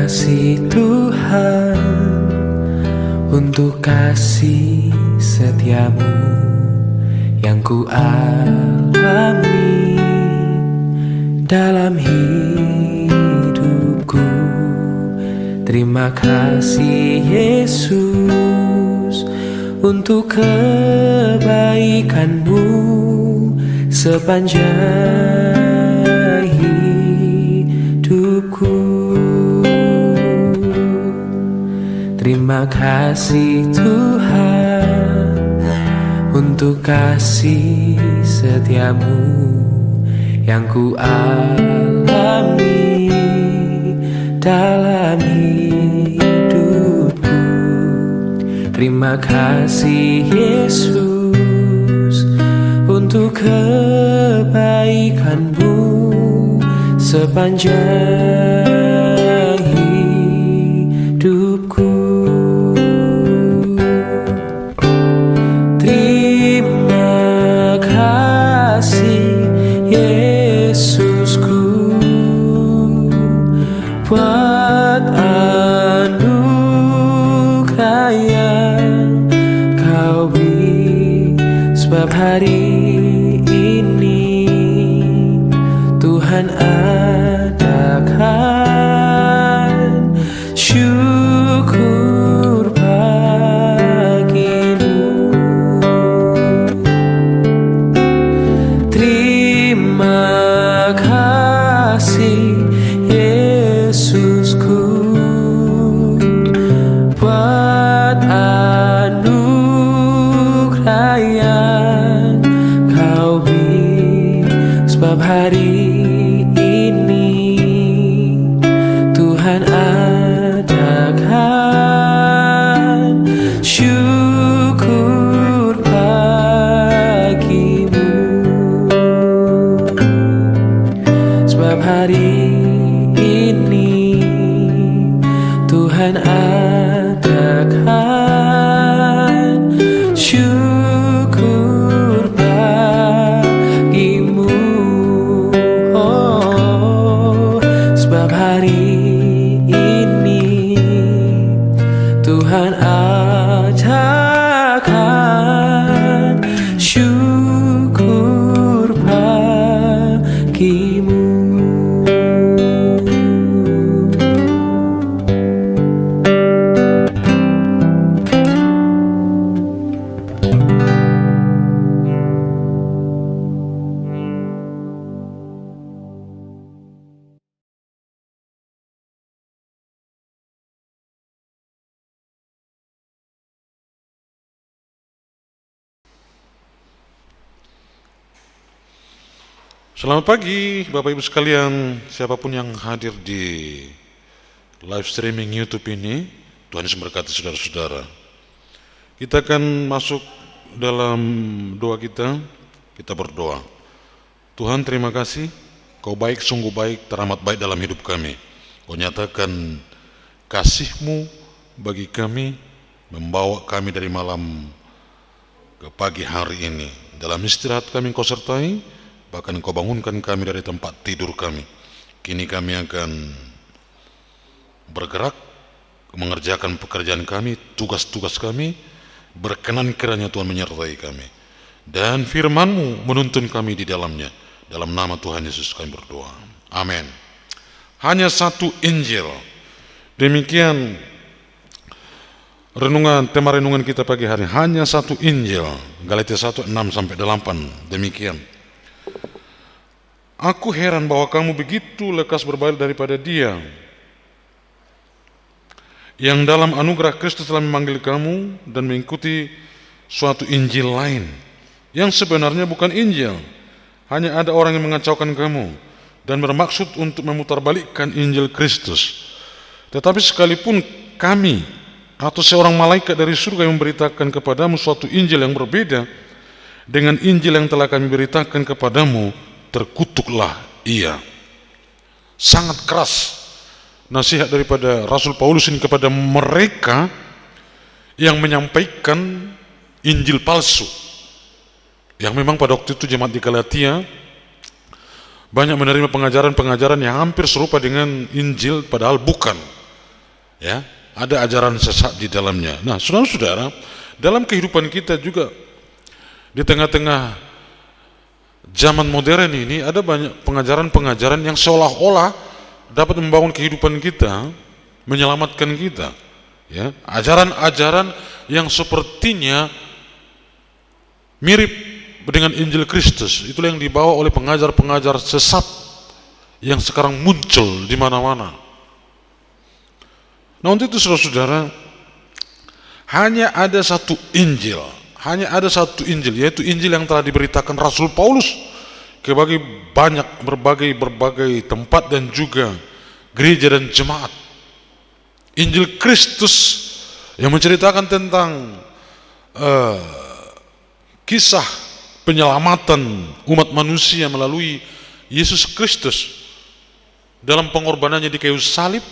kasih Tuhan, untuk kasih setiamu yang ku alami dalam hidupku. Terima kasih Yesus untuk kebaikanmu sepanjang hidupku. Terima kasih Tuhan untuk kasih setiamu yang ku alami dalam hidupku. Terima kasih Yesus untuk kebaikanmu sepanjang hidupku. Terima kasih Yesusku buat anugerah yang kau beri, sebab hari ini Tuhan adakan syukur bagimu. Terima kasih Yesusku buat anugerah yang kau beri, sebab hari ini Tuhan adakan syukur bagimu. Sebab hari ini Tuhan adakan syukur bagimu. Oh, sebab hari ini Tuhan adakan syukur bagimu. Selamat pagi Bapak Ibu sekalian, siapapun yang hadir di live streaming YouTube ini. Tuhan Yesus memberkati saudara-saudara. Kita akan masuk dalam doa kita. Kita berdoa. Tuhan, terima kasih, Kau baik, sungguh baik, teramat baik dalam hidup kami. Kau nyatakan kasih-Mu bagi kami, membawa kami dari malam ke pagi hari ini. Dalam istirahat kami Kau sertai, bahkan Kau bangunkan kami dari tempat tidur kami. Kini kami akan bergerak, mengerjakan pekerjaan kami, tugas-tugas kami. Berkenan kiranya Tuhan menyertai kami, dan firman-Mu menuntun kami di dalamnya. Dalam nama Tuhan Yesus kami berdoa, amin. Hanya satu Injil. Demikian tema renungan kita pagi hari. Hanya satu Injil. Galatia 1:6-8. Demikian. Aku heran bahwa kamu begitu lekas berbalik daripada Dia yang dalam anugerah Kristus telah memanggil kamu dan mengikuti suatu Injil lain yang sebenarnya bukan Injil. Hanya ada orang yang mengacaukan kamu dan bermaksud untuk memutarbalikkan Injil Kristus. Tetapi sekalipun kami atau seorang malaikat dari surga yang memberitakan kepadamu suatu Injil yang berbeda dengan Injil yang telah kami beritakan kepadamu, terkutuklah ia. Sangat keras nasihat daripada Rasul Paulus ini kepada mereka yang menyampaikan Injil palsu, yang memang pada waktu itu jemaat di Galatia banyak menerima pengajaran-pengajaran yang hampir serupa dengan Injil, padahal bukan. Ya, ada ajaran sesat di dalamnya. Nah, saudara-saudara, dalam kehidupan kita juga di tengah-tengah zaman modern ini ada banyak pengajaran-pengajaran yang seolah-olah dapat membangun kehidupan kita, menyelamatkan kita. Ya, ajaran-ajaran yang sepertinya mirip dengan Injil Kristus, itulah yang dibawa oleh pengajar-pengajar sesat yang sekarang muncul di mana-mana. Nah, untuk itu saudara-saudara, hanya ada satu Injil, yaitu Injil yang telah diberitakan Rasul Paulus ke berbagai tempat dan juga gereja dan jemaat. Injil Kristus yang menceritakan tentang kisah penyelamatan umat manusia melalui Yesus Kristus dalam pengorbanannya di kayu salib,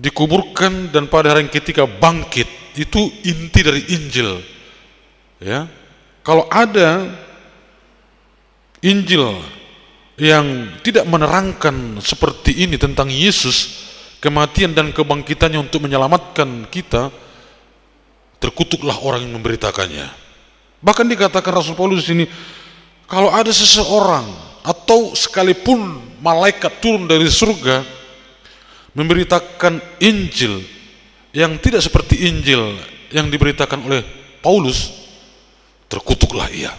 dikuburkan, dan pada hari ketika bangkit. Itu inti dari Injil. Ya, kalau ada Injil yang tidak menerangkan seperti ini tentang Yesus, kematian dan kebangkitannya untuk menyelamatkan kita, terkutuklah orang yang memberitakannya. Bahkan dikatakan Rasul Paulus ini, kalau ada seseorang atau sekalipun malaikat turun dari surga memberitakan Injil yang tidak seperti Injil yang diberitakan oleh Paulus, terkutuklah ia.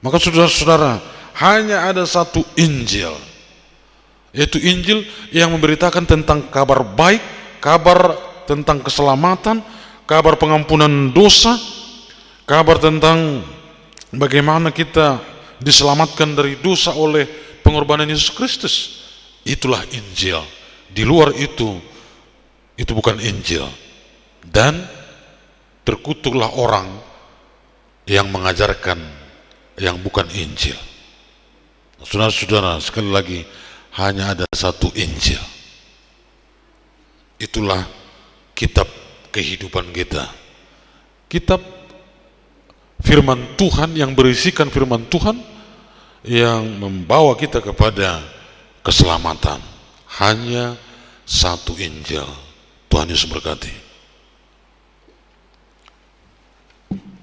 Maka saudara-saudara, hanya ada satu Injil, yaitu Injil yang memberitakan tentang kabar baik, kabar tentang keselamatan, kabar pengampunan dosa, kabar tentang bagaimana kita diselamatkan dari dosa oleh pengorbanan Yesus Kristus. Itulah Injil. Di luar itu bukan Injil. Dan terkutuklah orang yang mengajarkan yang bukan Injil. Saudara-saudara, sekali lagi, hanya ada satu Injil. Itulah kitab kehidupan kita. Kitab firman Tuhan yang berisikan firman Tuhan yang membawa kita kepada keselamatan. Hanya satu Injil. Tuhan Yesus berkati.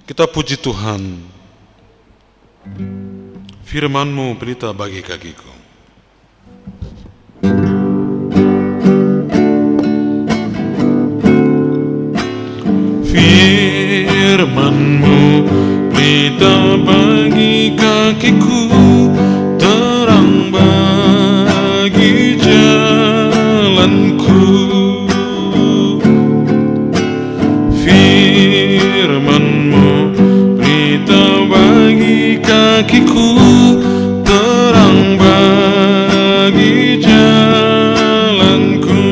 Kita puji Tuhan. Firman-Mu pelita bagi kakiku. Firman-Mu pelita bagi kakiku, terang bagi jalanku. Firman-Mu pelita bagi kakiku, terang bagi jalanku.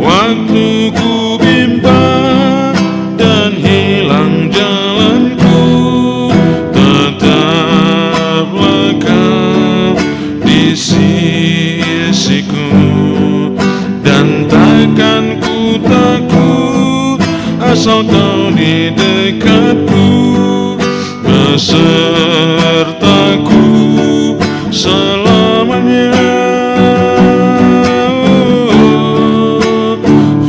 Waktu ku bimbang dan hilang jalanku, tetaplah Kau di sisiku, dan takkan ku takut asal Kau di dekatku, besertaku selamanya.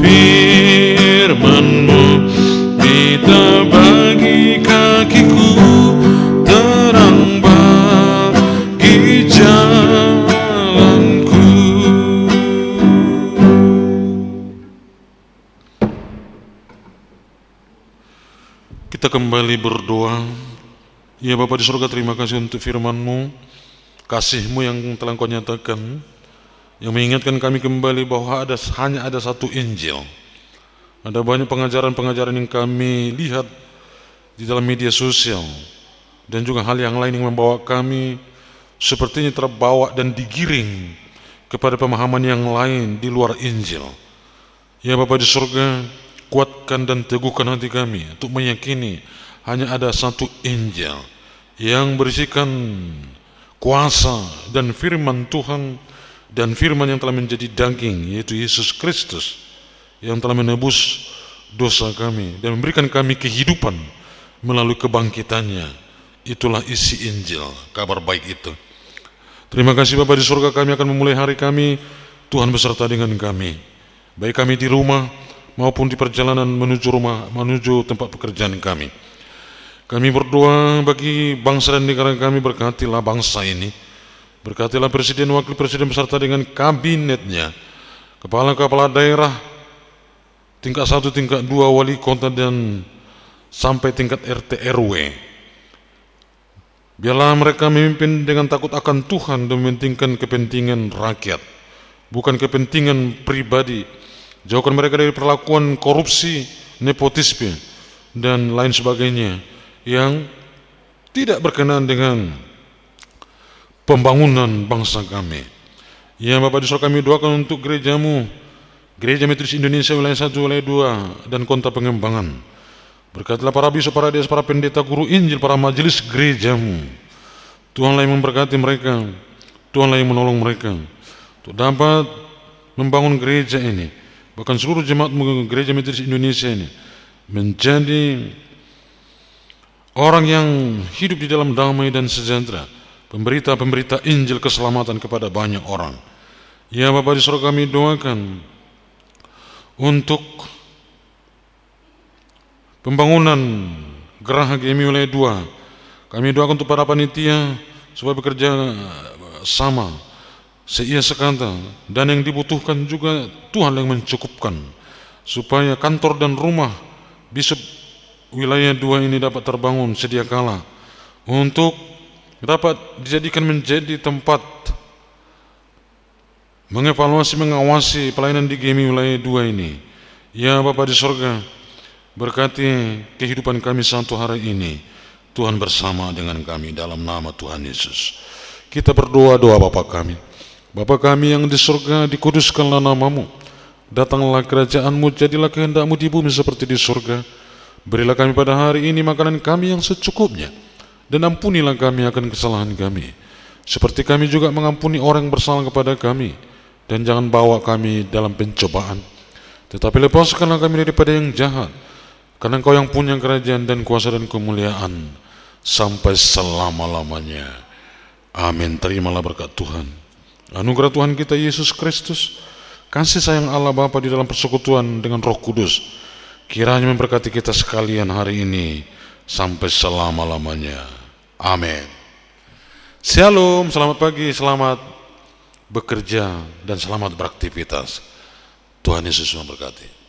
Firman-Mu pelita bagi kakiku, terang bagi jalanku. Kita kembali berdoa. Ya Bapa di surga, terima kasih untuk firman-Mu, kasih-Mu yang telah Kau nyatakan, yang mengingatkan kami kembali bahwa hanya ada satu Injil. Ada banyak pengajaran-pengajaran yang kami lihat di dalam media sosial, dan juga hal yang lain yang membawa kami sepertinya terbawa dan digiring kepada pemahaman yang lain di luar Injil. Ya Bapa di surga, kuatkan dan teguhkan hati kami untuk meyakini hanya ada satu Injil yang berisikan kuasa dan firman Tuhan, dan firman yang telah menjadi daging, yaitu Yesus Kristus yang telah menebus dosa kami dan memberikan kami kehidupan melalui kebangkitannya. Itulah isi Injil, kabar baik itu. Terima kasih Bapa di surga, kami akan memulai hari kami, Tuhan beserta dengan kami. Baik kami di rumah maupun di perjalanan menuju tempat pekerjaan kami. Kami berdoa bagi bangsa dan negara kami, berkatilah bangsa ini. Berkatilah Presiden, Wakil Presiden beserta dengan kabinetnya, kepala-kepala daerah, tingkat 1, tingkat 2, wali kota dan sampai tingkat RT RW. Biarlah mereka memimpin dengan takut akan Tuhan dan mementingkan kepentingan rakyat, bukan kepentingan pribadi. Jauhkan mereka dari perlakuan korupsi, nepotisme, dan lain sebagainya yang tidak berkenaan dengan pembangunan bangsa kami. Ya Bapak di surga, kami doakan untuk gerejamu, Gereja Metodis Indonesia wilayah 1, wilayah 2, dan Kota Pengembangan. Berkatilah para bisu, para des, para pendeta, guru Injil, para majelis gerejamu. Tuhanlah yang memberkati mereka, Tuhanlah yang menolong mereka untuk dapat membangun gereja ini, bahkan seluruh jemaat Gereja Metodis Indonesia ini menjadi orang yang hidup di dalam damai dan sejahtera, pemberita Injil keselamatan kepada banyak orang. Ya Bapa di surga, kami doakan untuk pembangunan Geraha GMI wilayah 2. Kami doakan untuk para panitia supaya bekerja sama seia sekata, dan yang dibutuhkan juga Tuhan yang mencukupkan, supaya kantor dan rumah Bisop wilayah 2 ini dapat terbangun sedia kala untuk dapat dijadikan menjadi tempat mengevaluasi, mengawasi pelayanan di GMI wilayah 2 ini. Ya Bapa di surga, berkati kehidupan kami satu hari ini. Tuhan bersama dengan kami dalam nama Tuhan Yesus. Kita berdoa doa Bapa kami. Bapa kami yang di surga, dikuduskanlah namamu. Datanglah kerajaanmu, jadilah kehendakmu di bumi seperti di surga. Berilah kami pada hari ini makanan kami yang secukupnya. Dan ampunilah kami akan kesalahan kami, seperti kami juga mengampuni orang yang bersalah kepada kami. Dan jangan bawa kami dalam pencobaan, tetapi lepaskanlah kami daripada yang jahat. Karena Engkau yang punya kerajaan dan kuasa dan kemuliaan sampai selama-lamanya. Amin. Terimalah berkat Tuhan, anugerah Tuhan kita Yesus Kristus, kasih sayang Allah Bapa di dalam persekutuan dengan Roh Kudus, kiranya memberkati kita sekalian hari ini sampai selama-lamanya. Amin. Shalom, selamat pagi, selamat bekerja, dan selamat beraktivitas. Tuhan Yesus memberkati.